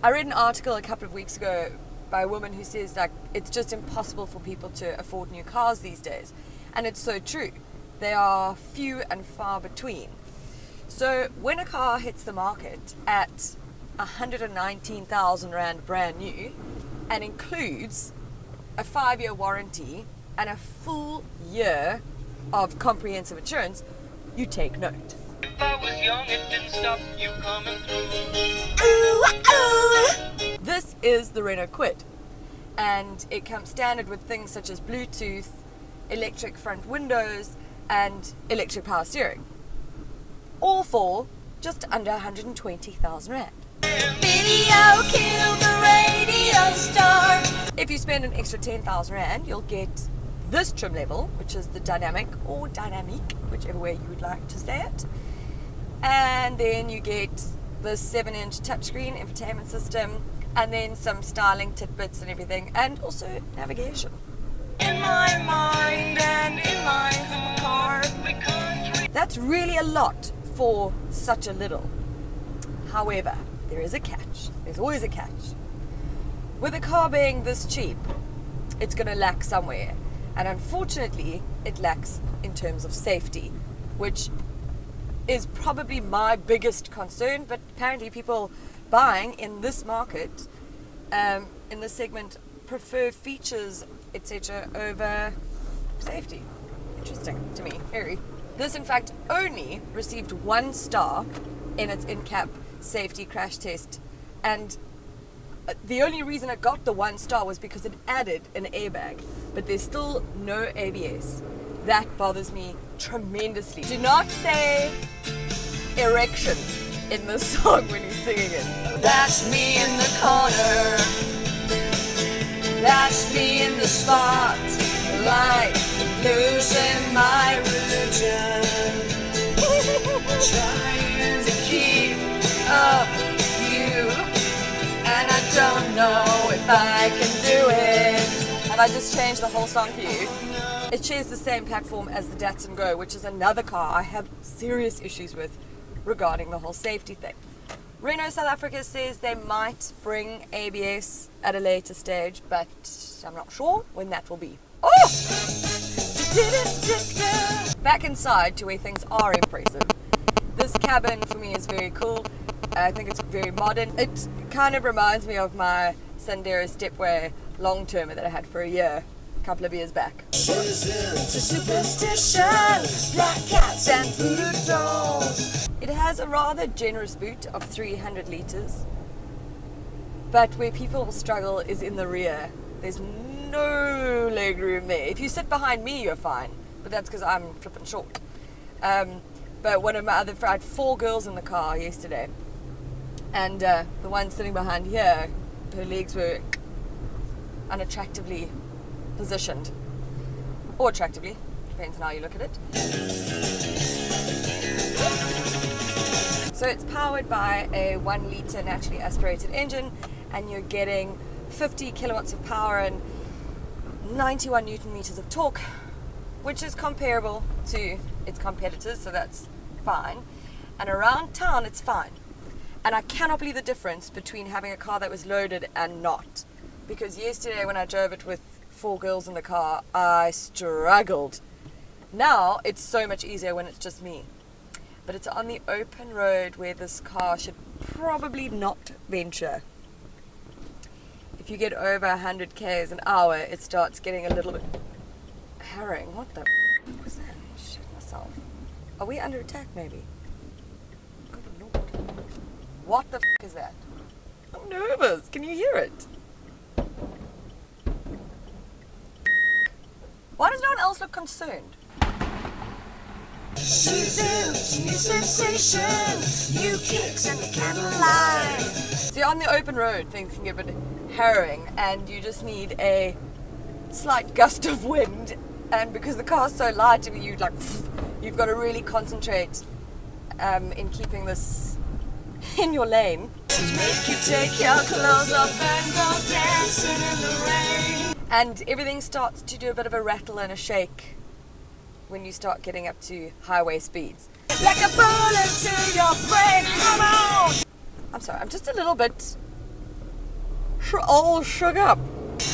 I read an article a couple of weeks ago by a woman who says like it's just impossible for people to afford new cars these days. And it's so true. They are few and far between. So when a car hits the market at 119,000 Rand brand new and includes a 5-year warranty and a full year of comprehensive insurance, you take note. If I was young, it didn't stop you coming through. This is the Renault Kwid, and it comes standard with things such as Bluetooth, electric front windows, and electric power steering. All for just under 120,000 Rand. Video killed the radio star. If you spend an extra 10,000 Rand, you'll get this trim level, which is the dynamic or dynamique, whichever way you would like to say it. And then you get the 7-inch touchscreen infotainment system, and then some styling tidbits and everything, and also navigation. In my mind and in my heart. That's really a lot for such a little. However, there is a catch. There's always a catch. With a car being this cheap, it's going to lack somewhere. And unfortunately, it lacks in terms of safety, which is probably my biggest concern. But apparently people buying in this market, in this segment, prefer features, etc. over safety. Interesting to me, very. This, in fact, only received 1 star in its in-cab safety crash test, and the only reason it got the 1 star was because it added an airbag, but there's still no ABS. That bothers me tremendously. Do not say erection in the song when he's singing it. That's me in the corner. That's me in the spotlight, losing my religion. Trying to keep up you, and I don't know if I can do it. Have I just changed the whole song for you? It shares the same platform as the Datsun Go, which is another car I have serious issues with regarding the whole safety thing. Renault South Africa says they might bring ABS at a later stage, but I'm not sure when that will be. Oh! Back inside to where things are impressive. This cabin for me is very cool. I think it's very modern. It kind of reminds me of my Sandero Stepway long-termer that I had for a year, a couple of years back. Superstition, black cats and voodoo dolls. It has a rather generous boot of 300 litres, but where people will struggle is in the rear. There's no leg room there. If you sit behind me, you're fine, but that's because I'm flipping short. But one of my other friends, I had 4 girls in the car yesterday, and the one sitting behind here, her legs were unattractively positioned, or attractively, depends on how you look at it. So it's powered by a 1-litre naturally aspirated engine, and you're getting 50 kilowatts of power and 91 newton meters of torque, which is comparable to its competitors, so that's fine. And around town, it's fine. And I cannot believe the difference between having a car that was loaded and not. Because yesterday when I drove it with 4 girls in the car, I struggled. Now, it's so much easier when it's just me. But it's on the open road where this car should probably not venture. If you get over 100 k's an hour, it starts getting a little bit harrowing. What the f was that? I shit myself. Are we under attack maybe? Good Lord. What the f is that? I'm nervous. Can you hear it? Why does no one else look concerned? She's in, new sensation, new kicks and the candlelight. See, on the open road, things can get a bit harrowing, and you just need a slight gust of wind. And because the car's so light, you've got to really concentrate in keeping this in your lane. Make you take your clothes off and go dancing in the rain. And everything starts to do a bit of a rattle and a shake when you start getting up to highway speeds. Like a bullet to your brain, come on! I'm sorry, I'm just a little bit all shook up.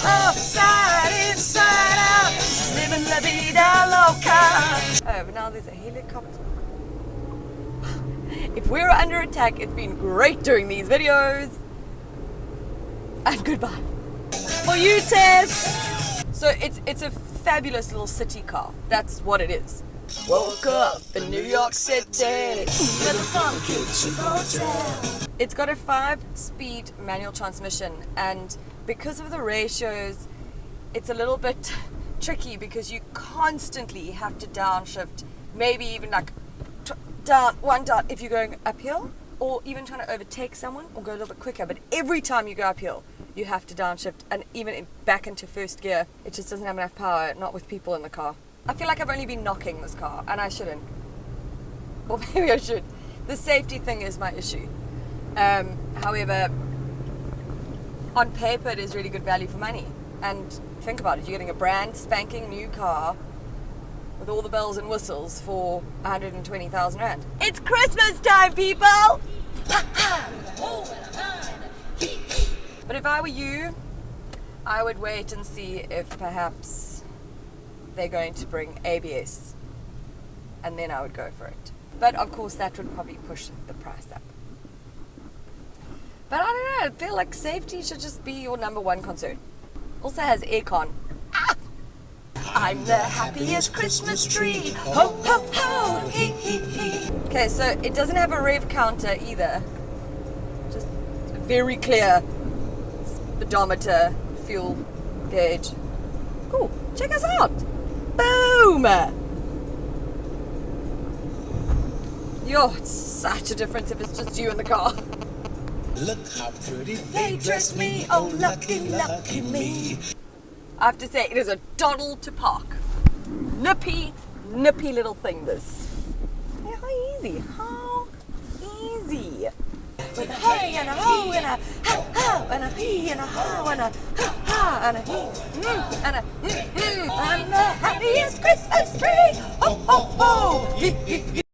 Upside, inside out, living la vida loca. Oh, but now there's a helicopter. If we're under attack, it's been great doing these videos. And goodbye. For you, Tess! So it's a fabulous little city car. That's what it is. Woke up in New York City with a funky cheap hotel. It's got a 5-speed manual transmission, and because of the ratios, it's a little bit tricky because you constantly have to downshift, maybe even like one down if you're going uphill, or even trying to overtake someone or go a little bit quicker. But every time you go uphill, you have to downshift, and even back into first gear, it just doesn't have enough power, not with people in the car. I feel like I've only been knocking this car, and I shouldn't. Or maybe I should. The safety thing is my issue. However, on paper it is really good value for money. And think about it, you're getting a brand spanking new car with all the bells and whistles for 120,000 rand. It's Christmas time, people! But if I were you, I would wait and see if perhaps they're going to bring ABS, and then I would go for it. But of course that would probably push the price up. But I don't know, I feel like safety should just be your number one concern. Also has aircon. I'm the happiest Christmas tree. Ho, ho, ho, hee, hee, hee. Okay, so it doesn't have a rev counter either. Just a very clear speedometer, fuel gauge. Cool, check us out. Boom! Yo, it's such a difference if it's just you in the car. Look how pretty They dress me, oh lucky, lucky me. I have to say, it is a doddle to park. Nippy little thing, this. Yeah, how easy, how easy. With a hey and a ho and a ha ha and a he and a ho and a ha ha and a he And a I'm the happiest Christmas tree. Ho ho ho. Hee, hee, hee.